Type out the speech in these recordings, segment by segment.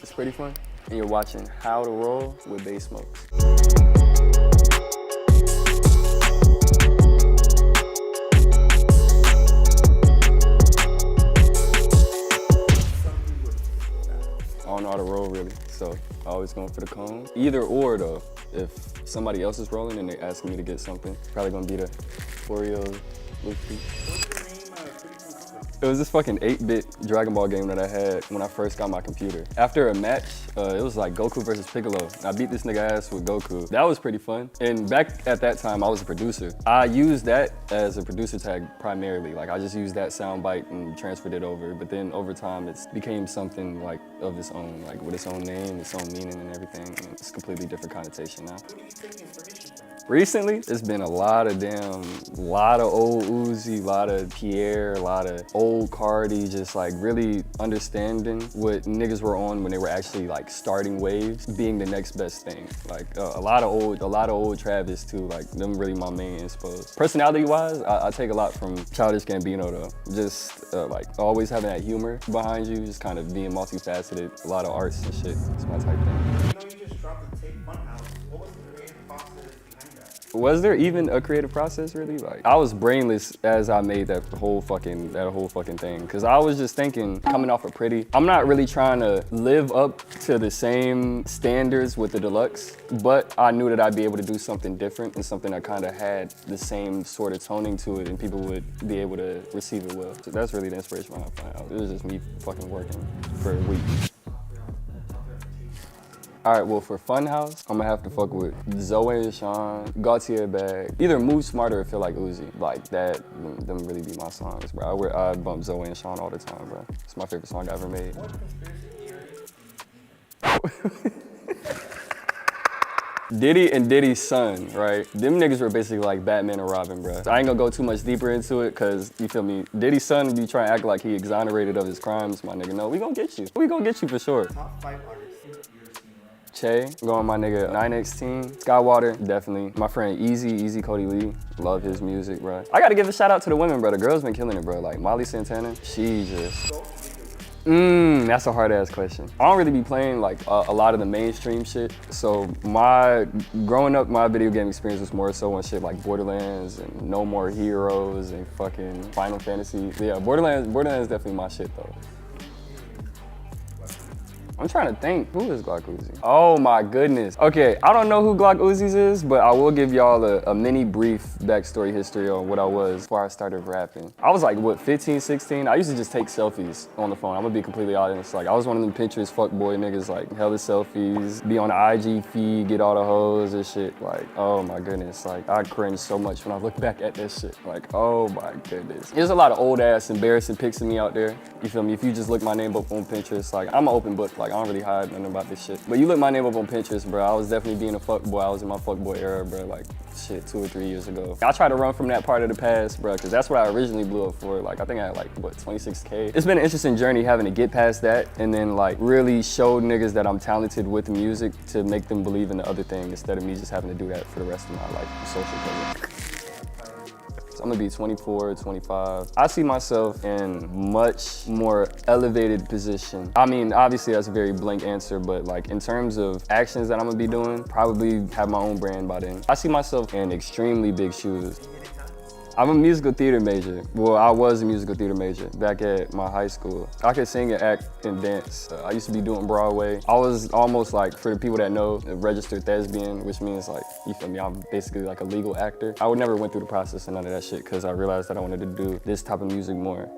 it's Prettifun, and you're watching How to Roll with Bass Smokes. I don't know how to roll really, so always going for the cone. Either or though, if somebody else is rolling and they're asking me to get something, probably gonna be the Oreo Luffy. It was this fucking 8-bit Dragon Ball game that I had when I first got my computer. After a match, it was like Goku versus Piccolo. I beat this nigga ass with Goku. That was pretty fun. And back at that time, I was a producer. I used that as a producer tag primarily. Like I just used that sound bite and transferred it over. But then over time, it became something like of its own, like with its own name, its own meaning and everything. And it's a completely different connotation now. Who do you take inspiration from? Recently, it's been a lot of old Uzi, a lot of Pierre, a lot of old Cardi, just like really understanding what niggas were on when they were actually like starting waves, being the next best thing. Like a lot of old Travis too, like them really my main inspos. Personality-wise, I take a lot from Childish Gambino though. Just like always having that humor behind you, just kind of being multifaceted, a lot of arts and shit. It's my type thing. You know, you just dropped the tape Funhouse. What was the creative process behind that? Was there even a creative process really? Like I was brainless as I made that whole fucking thing. Cause I was just thinking, coming off of Pretty, I'm not really trying to live up to the same standards with the deluxe, but I knew that I'd be able to do something different and something that kind of had the same sort of toning to it and people would be able to receive it well. So that's really the inspiration behind Funhouse. It was just me fucking working for a week. All right, well for Funhouse, I'm gonna have to fuck with Zoe and Sean, Gaultier Bag. Either Move Smarter or Feel Like Uzi. Like that, them really be my songs, bro. I bump Zoe and Sean all the time, bro. It's my favorite song I ever made. What conspiracy theory? Diddy and Diddy's son, right? Them niggas were basically like Batman and Robin, bro. I ain't gonna go too much deeper into it, cause you feel me? Diddy's son be trying to act like he exonerated of his crimes, my nigga. No, we gonna get you. We gonna get you for sure. Top 5 artists you've seen. Che, going my nigga 9X Skywater, definitely. My friend Easy Cody Lee, love his music, bro. I gotta give a shout out to the women, bro. The girls been killing it, bro. Like Molly Santana, she just. That's a hard ass question. I don't really be playing like a lot of the mainstream shit. So growing up, my video game experience was more so on shit like Borderlands and No More Heroes and fucking Final Fantasy. Yeah, Borderlands is definitely my shit though. I'm trying to think, who is Glock Uzi? Oh my goodness. Okay, I don't know who Glock Uzi's is, but I will give y'all a mini brief backstory history on what I was before I started rapping. I was like, what, 15, 16? I used to just take selfies on the phone. I'm gonna be completely honest. Like, I was one of them Pinterest fuckboy niggas, like, hella selfies, be on the IG feed, get all the hoes and shit. Like, oh my goodness. Like, I cringe so much when I look back at this shit. Like, oh my goodness. There's a lot of old ass embarrassing pics of me out there. You feel me? If you just look my name up on Pinterest, like, I'm an open book. Like, I don't really hide nothing about this shit. But you look my name up on Pinterest, bro. I was definitely being a fuckboy. I was in my fuckboy era, bro. Like, shit, 2 or 3 years ago. I try to run from that part of the past, bro, because that's what I originally blew up for. Like, I think I had like, what, 26K? It's been an interesting journey having to get past that and then like really show niggas that I'm talented with music to make them believe in the other thing instead of me just having to do that for the rest of my life, social career. I'm gonna be 24, 25. I see myself in much more elevated position. I mean, obviously that's a very blank answer, but like in terms of actions that I'm gonna be doing, probably have my own brand by then. I see myself in extremely big shoes. I'm a musical theater major. Well, I was a musical theater major back at my high school. I could sing and act and dance. I used to be doing Broadway. I was almost like, for the people that know, a registered thespian, which means like, you feel me, I'm basically like a legal actor. I would never went through the process and none of that shit because I realized that I wanted to do this type of music more.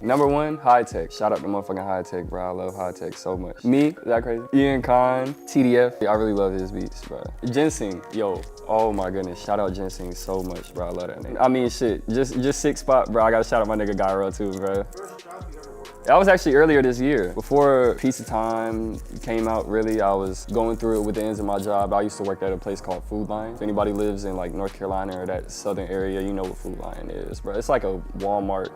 Number 1, High Tech. Shout out to motherfucking High Tech, bro. I love High Tech so much. Me, is that crazy? Ian Khan, TDF. I really love his beats, bro. Ginseng, yo. Oh my goodness, shout out Ginseng so much, bro. I love that name. I mean, shit, just 6 Spot, bro. I gotta shout out my nigga Gyro too, bro. First job you ever worked? That was actually earlier this year. Before Pizza Time came out, really, I was going through it with the ends of my job. I used to work at a place called Food Line. If anybody lives in like North Carolina or that southern area, you know what Food Line is, bro. It's like a Walmart,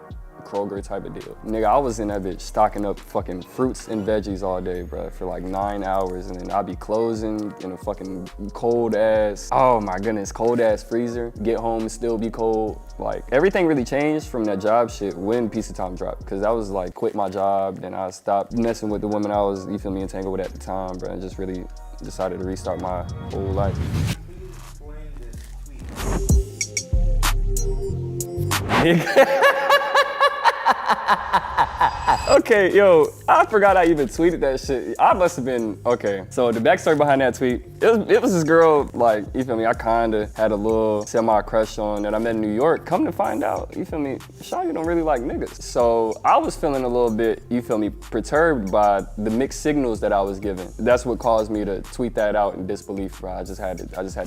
Kroger type of deal. Nigga, I was in that bitch stocking up fucking fruits and veggies all day, bro, for like 9 hours, and then I'd be closing in a fucking cold ass, oh my goodness, cold ass freezer. Get home and still be cold. Like everything really changed from that job shit when Piece of Time dropped. Cause I was like quit my job, then I stopped messing with the woman I was, you feel me, entangled with at the time, bro, and just really decided to restart my whole life. Okay, yo, I forgot I even tweeted that shit. I must have been, okay. So the backstory behind that tweet, it was this girl, like, you feel me, I kinda had a little semi-crush on that I met in New York. Come to find out, you feel me, Shawty don't really like niggas. So I was feeling a little bit, you feel me, perturbed by the mixed signals that I was given. That's what caused me to tweet that out in disbelief, bro. I just had to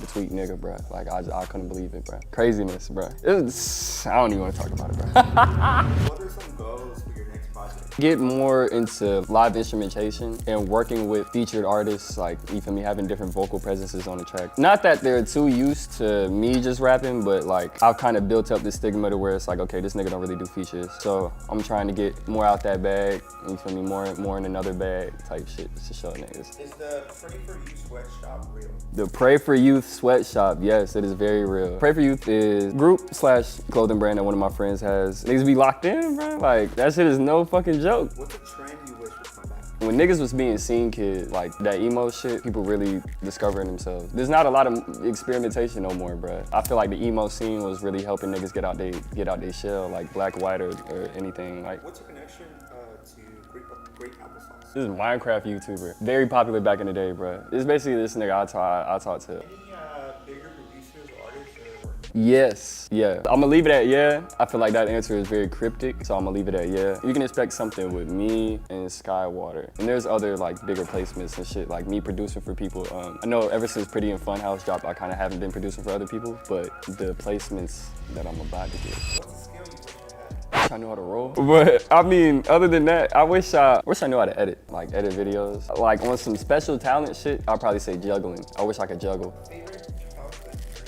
tweet nigga, bro. Like, I couldn't believe it, bro. Craziness, bro. I don't even wanna talk about it, bro. What are some goals for your next project? Get more into live instrumentation and working with featured artists, like, you feel me, having different vocal presences on the track. Not that they're too used to me just rapping, but like, I've kind of built up this stigma to where it's like, okay, this nigga don't really do features. So I'm trying to get more out that bag, you feel me, more in another bag type shit to show niggas. Is the Pray For You sweatshop real? The Pray For Youth sweatshop, yes, it is very real. Pray For Youth is group/clothing brand that one of my friends has. Niggas be locked in, bro. Like, that shit is no fucking joke. What's a trend you wish would come back? When niggas was being scene kid, like that emo shit, people really discovering themselves. There's not a lot of experimentation no more, bruh. I feel like the emo scene was really helping niggas get out they shell, like Black, White, or anything. Like, What's your connection to great applesauce? this is a Minecraft YouTuber, very popular back in the day, bruh. It's basically this nigga I talk to. Any bigger producers or artists that are working? Yes, yeah. I'm gonna leave it at yeah. I feel like that answer is very cryptic, so I'm gonna leave it at yeah. You can expect something with me and Skywater. And there's other like bigger placements and shit, like me producing for people. I know ever since Prettifun House dropped, I kind of haven't been producing for other people, but the placements that I'm about to get. What's a skill you wish you had? I know how to roll. But I mean, other than that, I wish I knew how to edit videos. Like on some special talent shit, I'll probably say juggling. I wish I could juggle. Favorite childhood?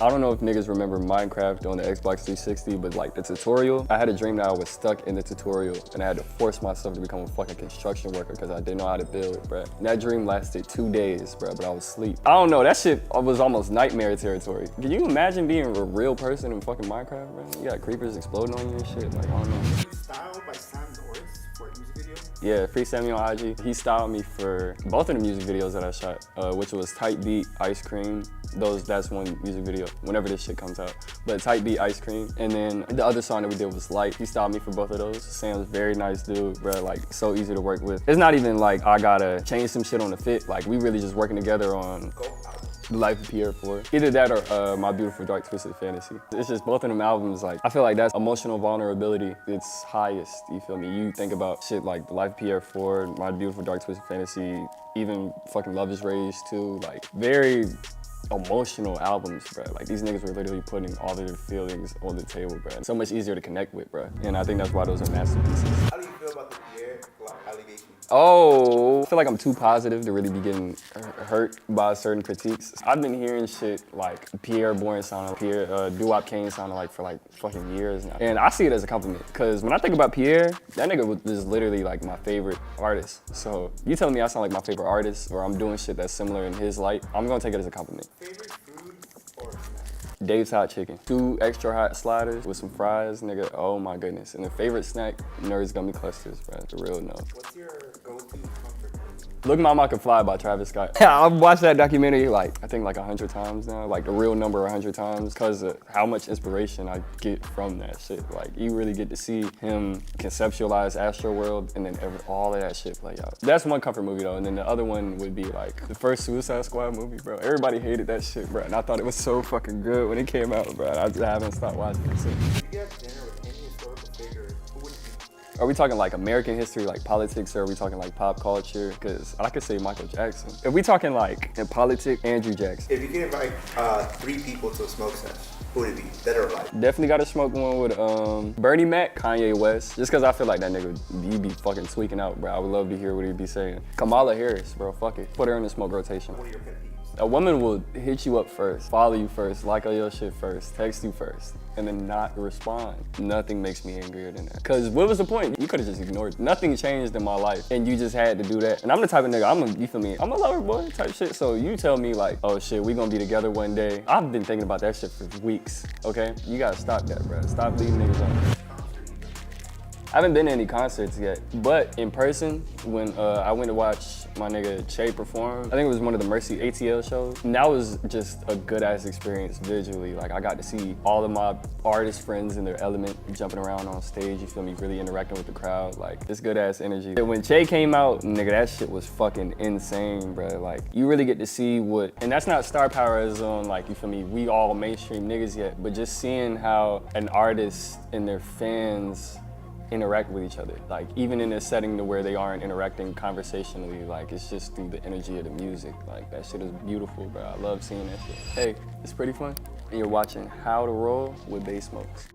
I don't know if niggas remember Minecraft on the Xbox 360, but like the tutorial, I had a dream that I was stuck in the tutorial and I had to force myself to become a fucking construction worker because I didn't know how to build, bruh. And that dream lasted 2 days, bruh, but I was asleep. I don't know, that shit was almost nightmare territory. Can you imagine being a real person in fucking Minecraft, bruh? You got creepers exploding on you and shit, like, I don't know. You styled by Sam Norris for a music video? Yeah, Free Sammy on IG. He styled me for both of the music videos that I shot, which was Tight Beat, Ice Cream. That's one music video, whenever this shit comes out. But Tight Beat, Ice Cream. And then the other song that we did was Light. He styled me for both of those. Sam's very nice dude, bro, like so easy to work with. It's not even like I gotta change some shit on the fit. Like we really just working together on Go out. The Life of Pierre 4. Either that or My Beautiful Dark Twisted Fantasy. It's just both of them albums, like, I feel like that's emotional vulnerability. It's highest, you feel me? You think about shit like The Life of Pierre 4, My Beautiful Dark Twisted Fantasy, even fucking Love is Rage 2, like, very emotional albums, bro. Like, these niggas were literally putting all of their feelings on the table, bro. So much easier to connect with, bro. And I think that's why those are masterpieces. How do you feel about the Pierre allegations? Oh, I feel like I'm too positive to really be getting hurt by certain critiques. I've been hearing shit like Pierre Bourne sounding, Pierre Doo-Wop Kane sounding like for like fucking years now. And I see it as a compliment, because when I think about Pierre, that nigga is literally like my favorite artist. So you telling me I sound like my favorite artist, or I'm doing shit that's similar in his light, I'm gonna take it as a compliment. Favorite food or snack? Dave's Hot Chicken. 2 extra hot sliders with some fries, nigga, oh my goodness. And the favorite snack, Nerds Gummy Clusters, bro, the real no. What's your go-to comfort food? Look Mama Can Fly by Travis Scott. I've watched that documentary like, I think like 100 times now, like the real number 100 times, because of how much inspiration I get from that shit. Like, you really get to see him conceptualize Astroworld and then all of that shit play out. That's one comfort movie though, and then the other one would be like the first Suicide Squad movie, bro. Everybody hated that shit, bro, and I thought it was so fucking good when it came out, bro. I haven't stopped watching it since. If you have dinner with any historical figure, who would it be? Are we talking like American history, like politics, or are we talking like pop culture? Because I could say Michael Jackson. If we talking like in politics, Andrew Jackson. If you could invite 3 people to a smoke session, who would it be? Dead or alive? Definitely gotta smoke one with Bernie Mac, Kanye West, just cause I feel like that nigga, he be fucking tweaking out, bro. I would love to hear what he'd be saying. Kamala Harris, bro, fuck it. Put her in the smoke rotation. What are your pet peeves? A woman will hit you up first, follow you first, like all your shit first, text you first, and then not respond. Nothing makes me angrier than that. Cause what was the point? You could've just ignored it. Nothing changed in my life, and you just had to do that. And I'm the type of nigga, you feel me? I'm a lover boy type shit, so you tell me like, oh shit, we gonna be together one day. I've been thinking about that shit for weeks, okay? You gotta stop that, bro. Stop leaving niggas on. I haven't been to any concerts yet, but in person, when I went to watch my nigga Che perform, I think it was one of the Mercy ATL shows, and that was just a good ass experience visually. Like I got to see all of my artist friends in their element, jumping around on stage, you feel me, really interacting with the crowd, like this good ass energy. When Che came out, nigga, that shit was fucking insane, bro. Like you really get to see what, and that's not star power as on like, you feel me, we all mainstream niggas yet, but just seeing how an artist and their fans interact with each other. Like even in a setting to where they aren't interacting conversationally, like it's just through the energy of the music. Like that shit is beautiful, bro. I love seeing that shit. Hey, it's Prettifun, and you're watching How to Roll with Bass Smokes.